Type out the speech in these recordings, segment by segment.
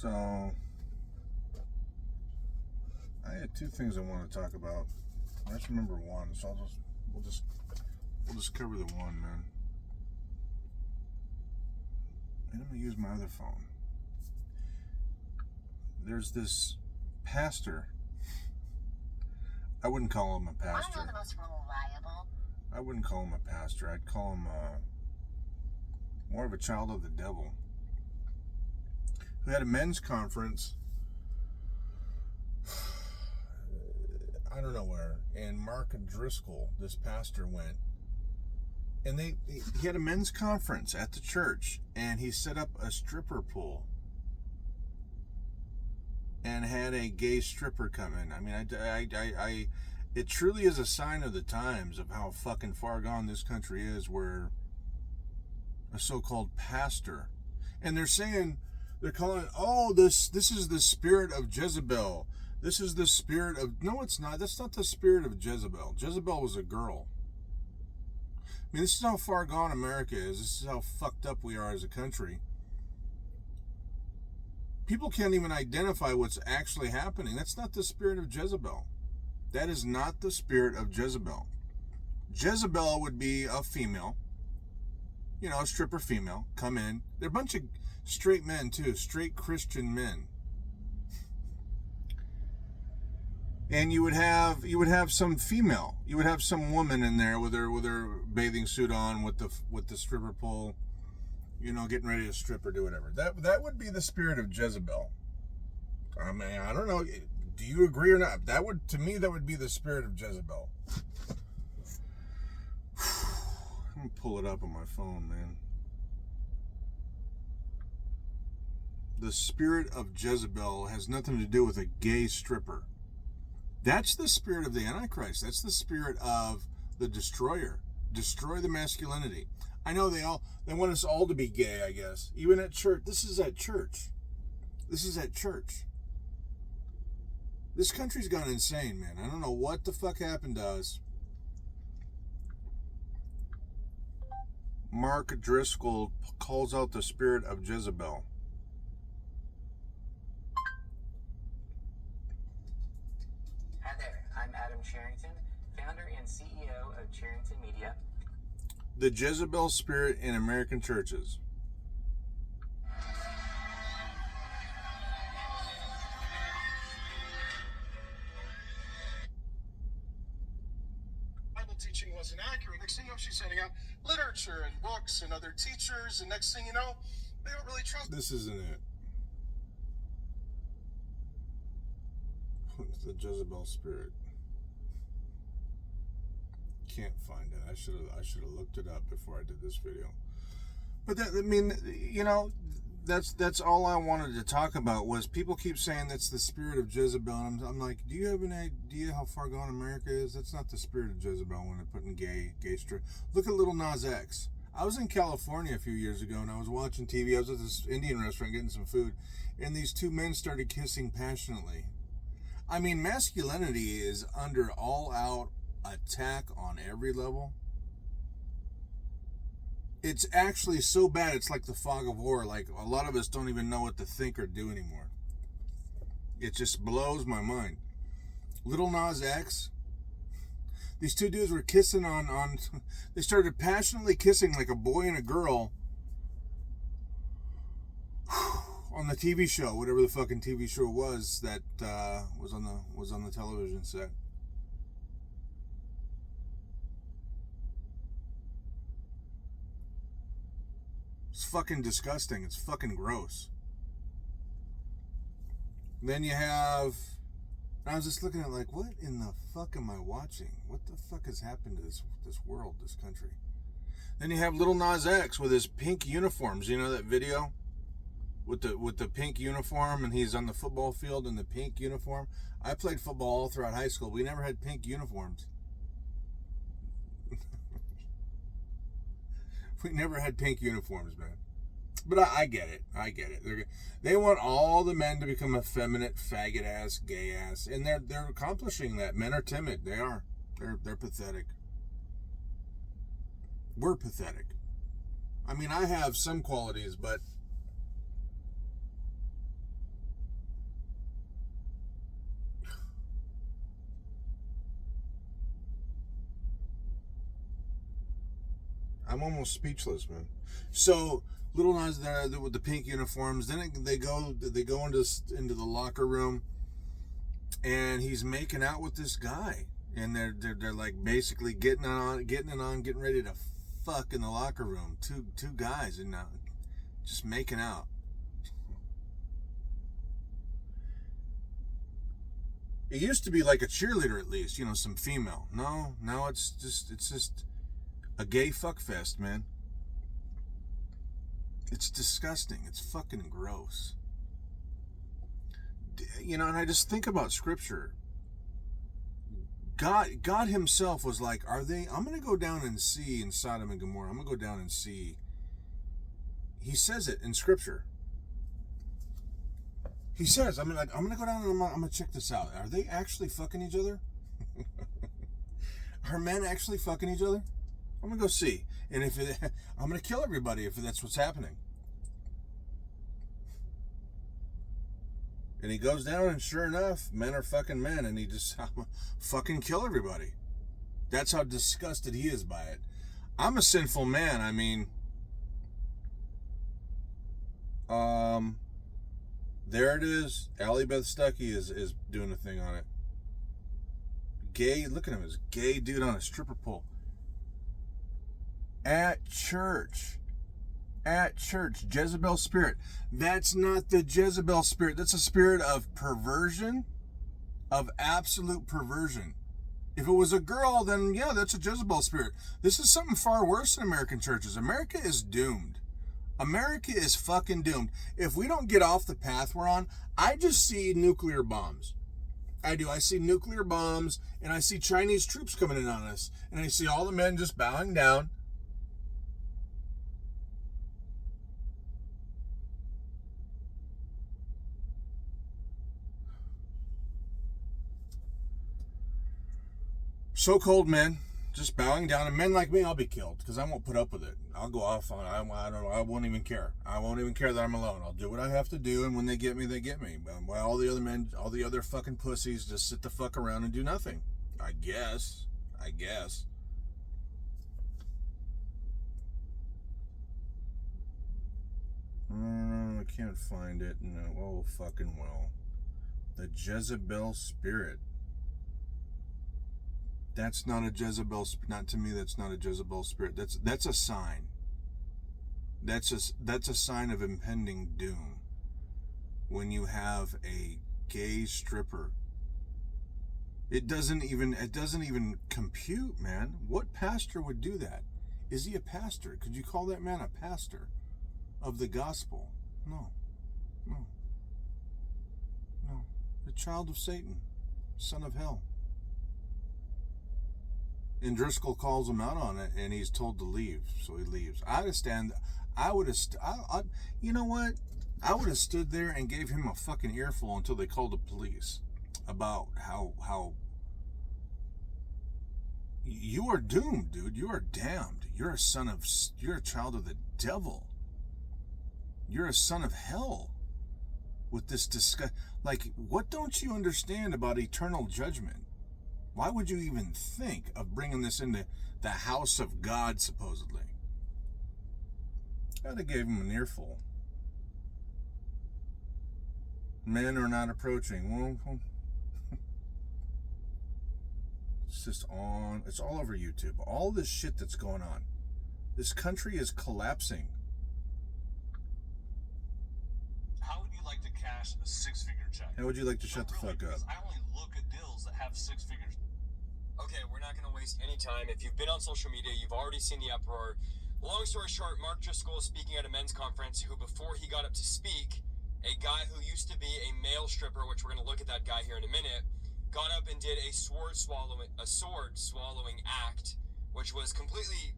So, I had two things I want to talk about. I just remember one, so we'll just cover the one, man. And I'm gonna use my other phone. There's this pastor. I wouldn't call him a pastor. I know the most reliable. I wouldn't call him a pastor. I'd call him more of a child of the devil. Who had a men's conference, I don't know where, and Mark Driscoll, this pastor, went. And he had a men's conference at the church, and he set up a stripper pool and had a gay stripper come in. I mean, it truly is a sign of the times of how fucking far gone this country is, where a so-called pastor, and they're calling it, oh, this is the spirit of Jezebel. This is the spirit of, no, it's not. That's not the spirit of Jezebel. Jezebel was a girl. I mean, this is how far gone America is. This is how fucked up we are as a country. People can't even identify what's actually happening. That's not the spirit of Jezebel. That is not the spirit of Jezebel. Jezebel would be a female, a stripper female, come in. They're a bunch of straight men, too, straight Christian men. And you would have some female. You would have some woman in there with her bathing suit on, with the stripper pole, getting ready to strip or do whatever. That would be the spirit of Jezebel. I mean, I don't know. Do you agree or not? That would be the spirit of Jezebel. I'm gonna pull it up on my phone, man. The spirit of Jezebel has nothing to do with a gay stripper. That's the spirit of the Antichrist. That's the spirit of the destroyer. Destroy the masculinity. I know they want us all to be gay, I guess. Even at church. This is at church. This country's gone insane, man. I don't know what the fuck happened to us. Mark Driscoll calls out the spirit of Jezebel. Hi there, I'm Adam Charrington, founder and CEO of Charrington Media. The Jezebel spirit in American churches. Bible teaching wasn't accurate. Next thing you know, she's sending out literature and books and other teachers, and next thing you know, they don't really trust. This isn't it. The Jezebel spirit. Can't find it. I should have looked it up before I did this video. But that's all I wanted to talk about. Was people keep saying that's the spirit of Jezebel, and I'm like, do you have an idea how far gone America is? That's not the spirit of Jezebel when they're putting gay strip. Look at Lil Nas X. I was in California a few years ago, and I was watching TV. I was at this Indian restaurant getting some food, and these two men started kissing passionately. I mean, masculinity is under all-out attack on every level. It's actually so bad, it's like the fog of war. Like, a lot of us don't even know what to think or do anymore. It just blows my mind. Lil Nas X, these two dudes were kissing on they started passionately kissing like a boy and a girl on the TV show, whatever the fucking TV show was that was on the television set. It's fucking disgusting. It's fucking gross. Then you have, I was just looking at like, what in the fuck am I watching? What the fuck has happened to this world, this country? Then you have Lil Nas X with his pink uniforms. You know that video? With the pink uniform, and he's on the football field in the pink uniform. I played football all throughout high school. We never had pink uniforms. We never had pink uniforms, man. But I get it. They want all the men to become effeminate, faggot ass, gay ass, and they're accomplishing that. Men are timid. They are. They're pathetic. We're pathetic. I mean, I have some qualities, but I'm almost speechless, man. So Little Nas there with the pink uniforms. Then they go into the locker room, and he's making out with this guy, and they're like basically getting ready to fuck in the locker room. Two guys, and just making out. It used to be like a cheerleader, at least, some female. No, now it's just a gay fuck fest, man. It's disgusting. It's fucking gross. And I just think about scripture. God himself was like, I'm going to go down and see in Sodom and Gomorrah. I'm going to go down and see. He says it in scripture. He says, I'm going to go down and I'm going to check this out. Are they actually fucking each other? Are men actually fucking each other? I'm going to go see. And I'm going to kill everybody if that's what's happening. And he goes down, and sure enough, men are fucking men, and he just fucking kill everybody. That's how disgusted he is by it. I'm a sinful man. I mean, there it is. Allie Beth Stuckey is doing a thing on it. Gay, look at him, this gay dude on a stripper pole. At church, Jezebel spirit. That's not the Jezebel spirit. That's a spirit of perversion, of absolute perversion. If it was a girl, then yeah, that's a Jezebel spirit. This is something far worse in American churches. America is doomed. America is fucking doomed. If we don't get off the path we're on, I just see nuclear bombs. I do. I see nuclear bombs, and I see Chinese troops coming in on us, and I see all the men just bowing down. So-called men just bowing down, and men like me, I'll be killed because I won't put up with it. I'll go off on. I don't know. I won't even care. I won't even care that I'm alone. I'll do what I have to do, and when they get me, they get me. While all the other men, all the other fucking pussies, just sit the fuck around and do nothing. I guess. I can't find it. No. Oh, fucking well. The Jezebel spirit. That's not a Jezebel. Not to me. That's not a Jezebel spirit. That's a sign. That's a sign of impending doom. When you have a gay stripper, it doesn't even compute, man. What pastor would do that? Is he a pastor? Could you call that man a pastor of the gospel? No. The child of Satan, son of hell. And Driscoll calls him out on it, and he's told to leave, so he leaves. You know what? I would have stood there and gave him a fucking earful until they called the police about how you are doomed, dude. You are damned. You're a child of the devil. You're a son of hell. With this disgust, like, what don't you understand about eternal judgment? Why would you even think of bringing this into the house of God, supposedly? I'd have gave him an earful. Men are not approaching. Well, it's all over YouTube. All this shit that's going on. This country is collapsing. How would you like to cash a six-figure check? How would you like to shut the fuck up? I only look at deals that have six figures. Okay, we're not going to waste any time. If you've been on social media, you've already seen the uproar. Long story short, Mark Driscoll is speaking at a men's conference who, before he got up to speak, a guy who used to be a male stripper, which we're going to look at that guy here in a minute, got up and did a sword swallowing act, which was completely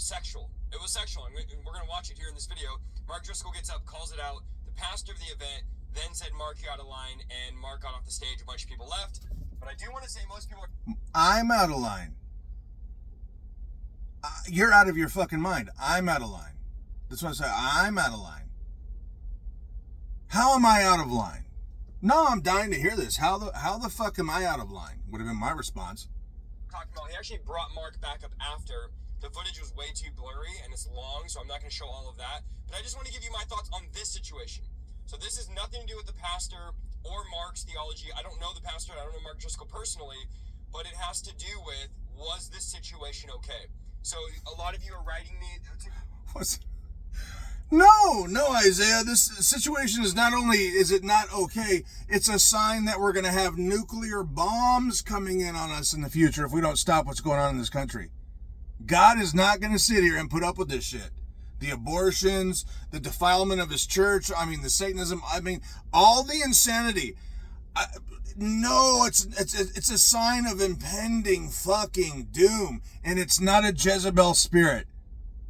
sexual. It was sexual, and we're going to watch it here in this video. Mark Driscoll gets up, calls it out. The pastor of the event then said Mark got out of line, and Mark got off the stage. A bunch of people left. But I do want to say most people are... I'm out of line. You're out of your fucking mind. I'm out of line. That's what I say. I'm out of line. How am I out of line? No, I'm dying to hear this. How the fuck am I out of line? Would have been my response. Talking about, he actually brought Mark back up after The footage was way too blurry and it's long, so I'm not going to show all of that. But I just want to give you my thoughts on this situation. So this has nothing to do with the pastor or Mark's theology. I don't know the pastor. I don't know Mark Driscoll personally, but it has to do with, was this situation okay? So a lot of you are writing me. What's... No, Isaiah. This situation is not only is it not okay, it's a sign that we're going to have nuclear bombs coming in on us in the future if we don't stop what's going on in this country. God is not going to sit here and put up with this shit. The abortions, the defilement of his church, the Satanism, all the insanity. No, it's a sign of impending fucking doom, and it's not a Jezebel spirit.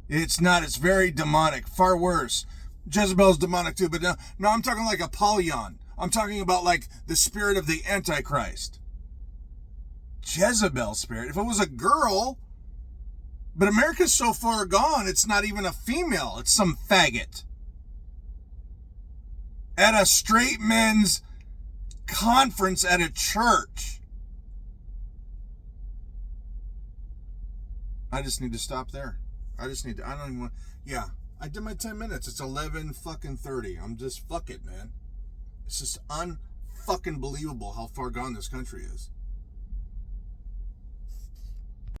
It's not. It's very demonic. Far worse. Jezebel's demonic too, but no, I'm talking like Apollyon. I'm talking about like the spirit of the Antichrist. Jezebel spirit. If it was a girl, but America's so far gone, it's not even a female. It's some faggot. At a straight men's conference at a church. I just need to stop there. I don't even want, I did my 10 minutes. It's 11:30. I'm just, fuck it, man. It's just unfucking believable how far gone this country is.